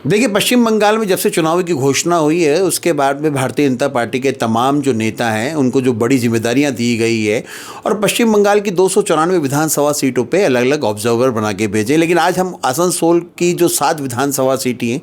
देखिए, पश्चिम बंगाल में जब से चुनाव की घोषणा हुई है उसके बाद में भारतीय जनता पार्टी के तमाम जो नेता हैं उनको जो बड़ी जिम्मेदारियां दी गई है और पश्चिम बंगाल की 294 विधानसभा सीटों पे अलग अलग ऑब्जर्वर बना के भेजे। लेकिन आज हम आसनसोल की जो 7 विधानसभा सीटें हैं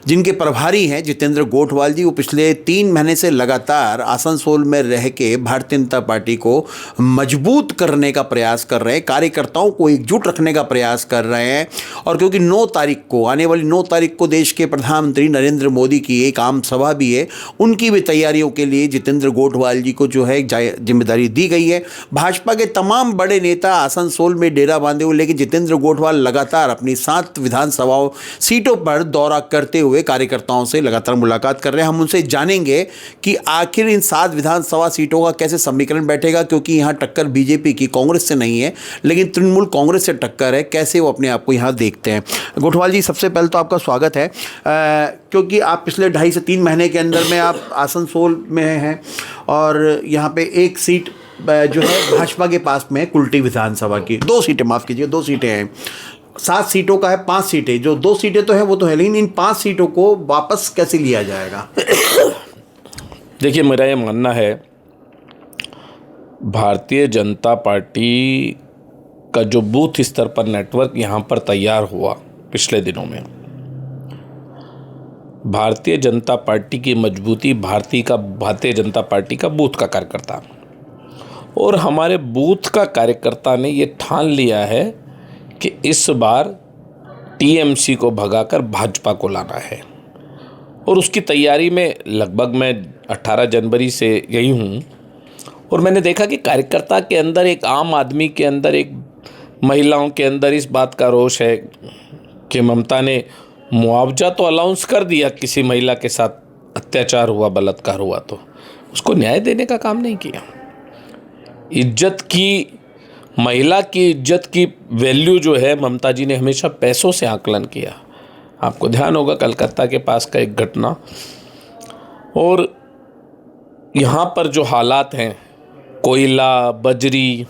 जिनके प्रभारी हैं जितेंद्र गोठवाल जी, वो पिछले 3 महीने से लगातार आसनसोल में रह के भारतीय जनता पार्टी को मजबूत करने का प्रयास कर रहे हैं, कार्यकर्ताओं को एकजुट रखने का प्रयास कर रहे हैं। और क्योंकि 9 तारीख को, आने वाली 9 तारीख को देश के प्रधानमंत्री नरेंद्र मोदी की एक आम सभा भी है, उनकी भी तैयारियों के लिए जितेंद्र गोठवाल जी को जो है जिम्मेदारी दी गई है। भाजपा के तमाम बड़े नेता आसनसोल में डेरा बांधे हुए, लेकिन जितेंद्र गोठवाल लगातार अपनी 7 विधानसभा सीटों पर दौरा करते हुए कार्यकर्ताओं से लगातार मुलाकात कर रहे हैं। हम उनसे जानेंगे कि आखिर इन 7 विधानसभा सीटों का कैसे समीकरण बैठेगा, क्योंकि यहाँ टक्कर बीजेपी की कांग्रेस से नहीं है लेकिन तृणमूल कांग्रेस से टक्कर है। कैसे वो अपने आप को यहाँ देखते हैं। गोठवाल जी, सबसे पहले तो आपका स्वागत है, क्योंकि आप पिछले 2.5 से 3 महीने के अंदर में आप आसनसोल में हैं और यहाँ पे एक सीट जो है भाजपा के पास में है, कुल्टी विधानसभा की 2 सीटें, माफ़ कीजिए 2 सीटें हैं। 7 सीटों का है 5 सीटें, जो 2 सीटें तो है वो तो है, लेकिन इन 5 सीटों को वापस कैसे लिया जाएगा? देखिए, मेरा ये मानना है भारतीय जनता पार्टी का जो बूथ स्तर पर नेटवर्क यहाँ पर तैयार हुआ पिछले दिनों में, भारतीय जनता पार्टी की मजबूती भारतीय जनता पार्टी का बूथ का कार्यकर्ता और हमारे बूथ का कार्यकर्ता ने ये ठान लिया है कि इस बार टीएमसी को भगाकर भाजपा को लाना है। और उसकी तैयारी में लगभग मैं 18 जनवरी से यही हूँ और मैंने देखा कि कार्यकर्ता के अंदर, एक आम आदमी के अंदर, एक महिलाओं के अंदर इस बात का रोष है कि ममता ने मुआवजा तो अलाउंस कर दिया, किसी महिला के साथ अत्याचार हुआ, बलात्कार हुआ, तो उसको न्याय देने का काम नहीं किया। इज्जत की, महिला की इज्जत की वैल्यू जो है ममता जी ने हमेशा पैसों से आकलन किया। आपको ध्यान होगा कलकत्ता के पास का एक घटना, और यहाँ पर जो हालात हैं, कोयला, बजरी,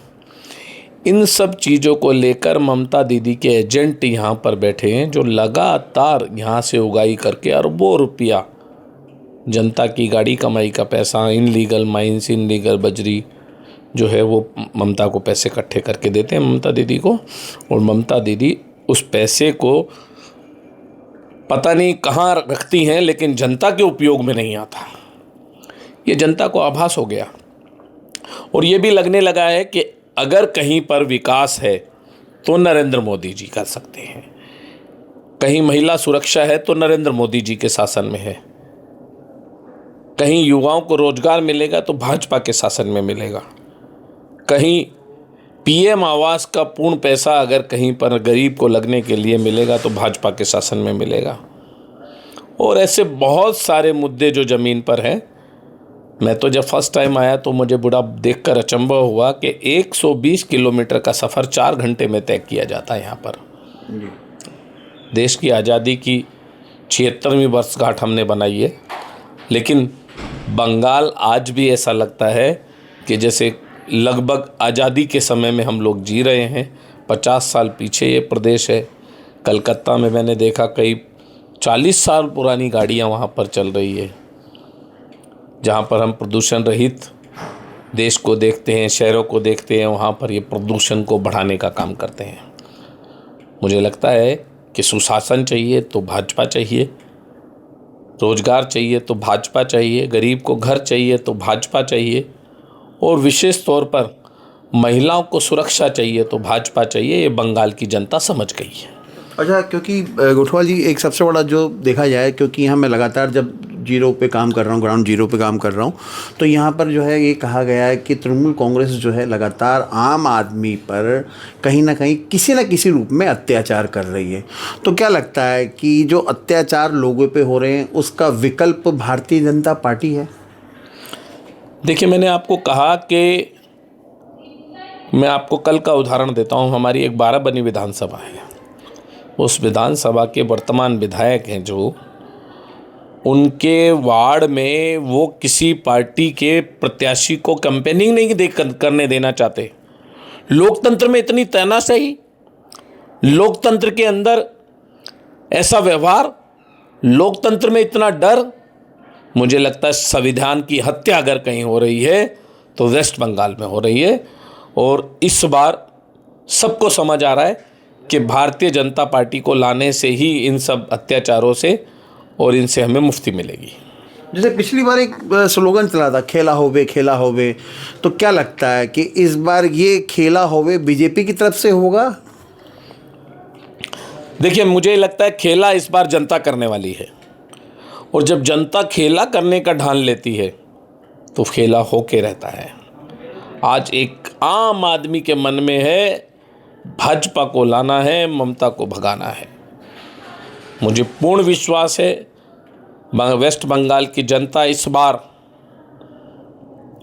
इन सब चीज़ों को लेकर ममता दीदी के एजेंट यहाँ पर बैठे हैं जो लगातार यहाँ से उगाई करके अरबों रुपया, जनता की गाड़ी कमाई का पैसा, इनलीगल माइंस, इनलीगल बजरी जो है वो ममता को पैसे इकट्ठे करके देते हैं ममता दीदी को, और ममता दीदी उस पैसे को पता नहीं कहाँ रखती हैं लेकिन जनता के उपयोग में नहीं आता। ये जनता को आभास हो गया और ये भी लगने लगा है कि अगर कहीं पर विकास है तो नरेंद्र मोदी जी कर सकते हैं, कहीं महिला सुरक्षा है तो नरेंद्र मोदी जी के शासन में है, कहीं युवाओं को रोजगार मिलेगा तो भाजपा के शासन में मिलेगा, कहीं पीएम आवास का पूर्ण पैसा अगर कहीं पर गरीब को लगने के लिए मिलेगा तो भाजपा के शासन में मिलेगा। और ऐसे बहुत सारे मुद्दे जो ज़मीन पर हैं। मैं तो जब फर्स्ट टाइम आया तो मुझे बड़ा देखकर अचंभा हुआ कि 120 किलोमीटर का सफ़र 4 घंटे में तय किया जाता है यहाँ पर। देश की आज़ादी की 76वीं वर्षगांठ हमने बनाई है, लेकिन बंगाल आज भी ऐसा लगता है कि जैसे लगभग आज़ादी के समय में हम लोग जी रहे हैं। 50 साल पीछे ये प्रदेश है। कलकत्ता में मैंने देखा कई 40 साल पुरानी गाड़ियाँ वहाँ पर चल रही है, जहाँ पर हम प्रदूषण रहित देश को देखते हैं, शहरों को देखते हैं, वहाँ पर ये प्रदूषण को बढ़ाने का काम करते हैं। मुझे लगता है कि सुशासन चाहिए तो भाजपा चाहिए, रोजगार चाहिए तो भाजपा चाहिए, गरीब को घर चाहिए तो भाजपा चाहिए, और विशेष तौर पर महिलाओं को सुरक्षा चाहिए तो भाजपा चाहिए। ये बंगाल की जनता समझ गई है। अच्छा, क्योंकि गोठवाल जी, एक सबसे बड़ा जो देखा जाए, क्योंकि यहाँ मैं लगातार जब जीरो पे काम कर रहा हूँ, ग्राउंड जीरो पे काम कर रहा हूँ, तो यहाँ पर जो है ये कहा गया है कि तृणमूल कांग्रेस जो है लगातार आम आदमी पर कहीं ना कहीं किसी न किसी रूप में अत्याचार कर रही है। तो क्या लगता है कि जो अत्याचार लोगों पे हो रहे हैं उसका विकल्प भारतीय जनता पार्टी है? देखिए, मैंने आपको कहा कि मैं आपको कल का उदाहरण देता हूँ। हमारी एक 12 बनी विधानसभा है। उस विधानसभा के वर्तमान विधायक हैं जो, उनके वार्ड में वो किसी पार्टी के प्रत्याशी को कैंपेनिंग नहीं करने देना चाहते। लोकतंत्र में इतनी तानाशाही, लोकतंत्र के अंदर ऐसा व्यवहार, लोकतंत्र में इतना डर, मुझे लगता है संविधान की हत्या अगर कहीं हो रही है तो वेस्ट बंगाल में हो रही है। और इस बार सबको समझ आ रहा है कि भारतीय जनता पार्टी को लाने से ही इन सब अत्याचारों से और इनसे हमें मुक्ति मिलेगी। जैसे पिछली बार एक स्लोगन चला था, खेला होवे, तो क्या लगता है कि इस बार ये खेला होवे बीजेपी की तरफ से होगा? देखिए, मुझे लगता है खेला इस बार जनता करने वाली है, और जब जनता खेला करने का ठान लेती है तो खेला होके रहता है। आज एक आम आदमी के मन में है भाजपा को लाना है, ममता को भगाना है। मुझे पूर्ण विश्वास है वेस्ट बंगाल की जनता इस बार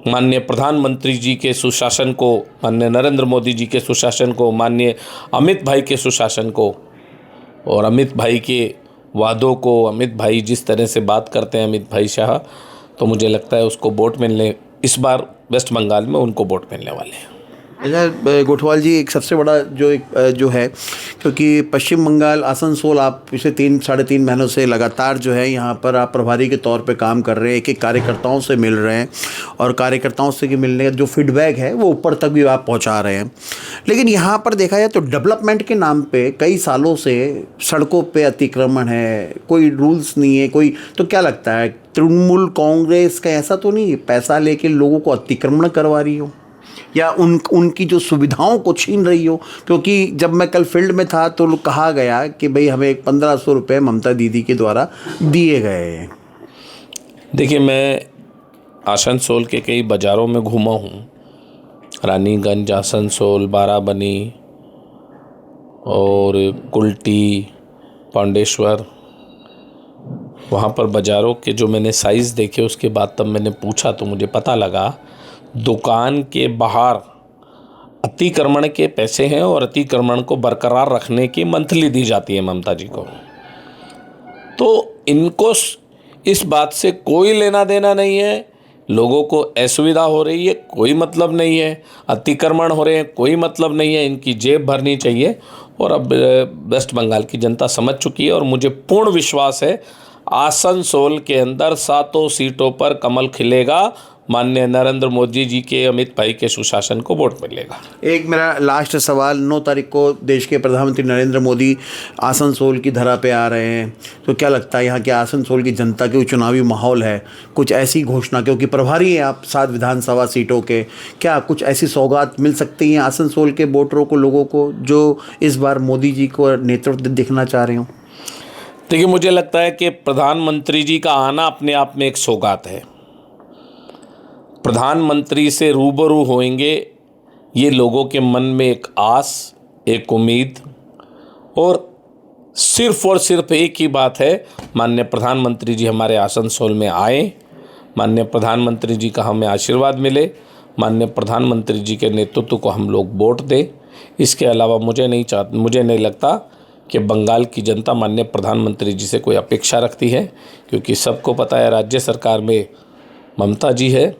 माननीय प्रधानमंत्री जी के सुशासन को, माननीय नरेंद्र मोदी जी के सुशासन को, माननीय अमित भाई के सुशासन को और अमित भाई के वादों को, अमित भाई जिस तरह से बात करते हैं, अमित भाई शाह, तो मुझे लगता है उसको वोट मिलने, इस बार वेस्ट बंगाल में उनको वोट मिलने वाले हैं। गोठवाल जी, एक सबसे बड़ा जो है, क्योंकि पश्चिम बंगाल आसनसोल आप पिछले 3-3.5 महीनों से लगातार जो है यहाँ पर आप प्रभारी के तौर पे काम कर रहे हैं, एक कार्यकर्ताओं से मिल रहे हैं और कार्यकर्ताओं से मिलने का जो फीडबैक है वो ऊपर तक भी आप पहुँचा रहे हैं। लेकिन यहाँ पर देखा जाए तो डेवलपमेंट के नाम पे कई सालों से सड़कों पे अतिक्रमण है, कोई रूल्स नहीं है, कोई, तो क्या लगता है तृणमूल कांग्रेस का ऐसा तो नहीं पैसा लेके लोगों को अतिक्रमण करवा रही हो या उनकी जो सुविधाओं को छीन रही हो? क्योंकि जब मैं कल फील्ड में था तो कहा गया कि भाई हमें 1500 रुपये ममता दीदी के द्वारा दिए गए हैं। देखिए, मैं आसनसोल के कई बाज़ारों में घूमा हूँ, रानीगंज, आसनसोल, बाराबनी और कुल्टी, पांडेश्वर, वहाँ पर बाज़ारों के जो मैंने साइज़ देखे उसके बाद तब मैंने पूछा तो मुझे पता लगा दुकान के बाहर अतिक्रमण के पैसे हैं और अतिक्रमण को बरकरार रखने की मंथली दी जाती है ममता जी को। तो इनको इस बात से कोई लेना देना नहीं है, लोगों को असुविधा हो रही है कोई मतलब नहीं है, अतिक्रमण हो रहे हैं कोई मतलब नहीं है, इनकी जेब भरनी चाहिए। और अब वेस्ट बंगाल की जनता समझ चुकी है और मुझे पूर्ण विश्वास है आसनसोल के अंदर 7 सीटों पर कमल खिलेगा, माननीय नरेंद्र मोदी जी के, अमित भाई के सुशासन को वोट मिलेगा। एक मेरा लास्ट सवाल, 9 तारीख को देश के प्रधानमंत्री नरेंद्र मोदी आसनसोल की धरा पे आ रहे हैं, तो क्या लगता है यहाँ के आसनसोल की जनता के चुनावी माहौल है, कुछ ऐसी घोषणा, क्योंकि प्रभारी हैं आप 7 विधानसभा सीटों के, क्या कुछ ऐसी सौगात मिल सकती हैं आसनसोल के वोटरों को, लोगों को, जो इस बार मोदी जी को नेतृत्व दिखना चाह रहे हों? देखिए, मुझे लगता है कि प्रधानमंत्री जी का आना अपने आप में एक सौगात है। प्रधानमंत्री से रूबरू होएंगे, ये लोगों के मन में एक आस, एक उम्मीद, और सिर्फ एक ही बात है, माननीय प्रधानमंत्री जी हमारे आसनसोल में आए, माननीय प्रधानमंत्री जी का हमें आशीर्वाद मिले, माननीय प्रधानमंत्री जी के नेतृत्व को हम लोग वोट दें। इसके अलावा मुझे नहीं लगता कि बंगाल की जनता माननीय प्रधानमंत्री जी से कोई अपेक्षा रखती है, क्योंकि सबको पता है राज्य सरकार में ममता जी है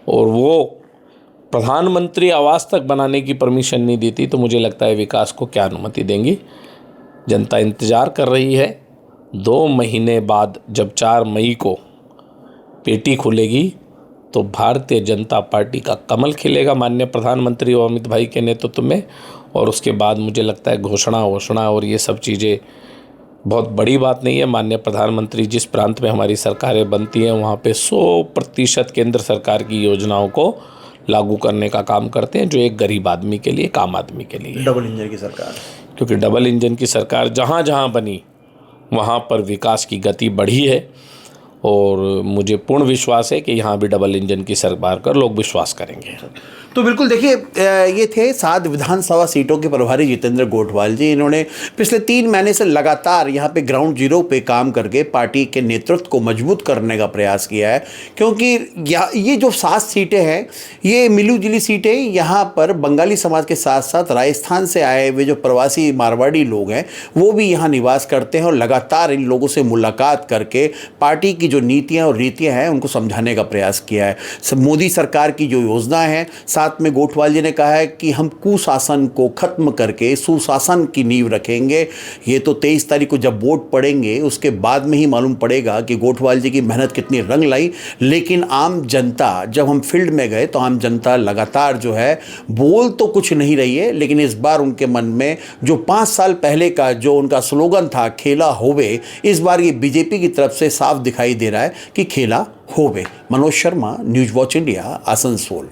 और वो प्रधानमंत्री आवास तक बनाने की परमिशन नहीं देती, तो मुझे लगता है विकास को क्या अनुमति देंगी। जनता इंतज़ार कर रही है, 2 महीने बाद जब 4 मई को पेटी खुलेगी तो भारतीय जनता पार्टी का कमल खिलेगा माननीय प्रधानमंत्री और अमित भाई के नेतृत्व में, और उसके बाद मुझे लगता है घोषणा और ये सब चीज़ें बहुत बड़ी बात नहीं है। माननीय प्रधानमंत्री जिस प्रांत में हमारी सरकारें बनती हैं वहाँ पे 100% केंद्र सरकार की योजनाओं को लागू करने का काम करते हैं, जो एक गरीब आदमी के लिए, काम आदमी के लिए। डबल इंजन की सरकार, क्योंकि डबल इंजन की सरकार जहाँ जहाँ बनी वहाँ पर विकास की गति बढ़ी है, और मुझे पूर्ण विश्वास है कि यहाँ भी डबल इंजन की सरकार कर लोग विश्वास करेंगे। तो बिल्कुल देखिए, ये थे 7 विधानसभा सीटों के प्रभारी जितेंद्र गोठवाल जी। इन्होंने पिछले 3 महीने से लगातार यहाँ पे ग्राउंड जीरो पे काम करके पार्टी के नेतृत्व को मजबूत करने का प्रयास किया है, क्योंकि ये जो 7 सीटें हैं ये मिली जुली सीटें, यहाँ पर बंगाली समाज के साथ साथ राजस्थान से आए हुए जो प्रवासी मारवाड़ी लोग हैं वो भी यहाँ निवास करते हैं, और लगातार इन लोगों से मुलाकात करके पार्टी की जो नीतियाँ और रीतियाँ हैं उनको समझाने का प्रयास किया है। मोदी सरकार की जो योजना है, साथ में गोठवाल जी ने कहा है कि हम कुशासन को खत्म करके सुशासन की नींव रखेंगे। ये तो 23 तारीख को जब वोट पड़ेंगे उसके बाद में ही मालूम पड़ेगा कि गोठवाल जी की मेहनत कितनी रंग लाई। लेकिन आम जनता, जब हम फील्ड में गए तो आम जनता लगातार जो है बोल तो कुछ नहीं रही है, लेकिन इस बार उनके मन में जो 5 साल पहले का जो उनका स्लोगन था खेला होवे, इस बार ये बीजेपी की तरफ से साफ दिखाई दे रहा है कि खेला होवे। Manoj Sharma, news watch India, Asansol.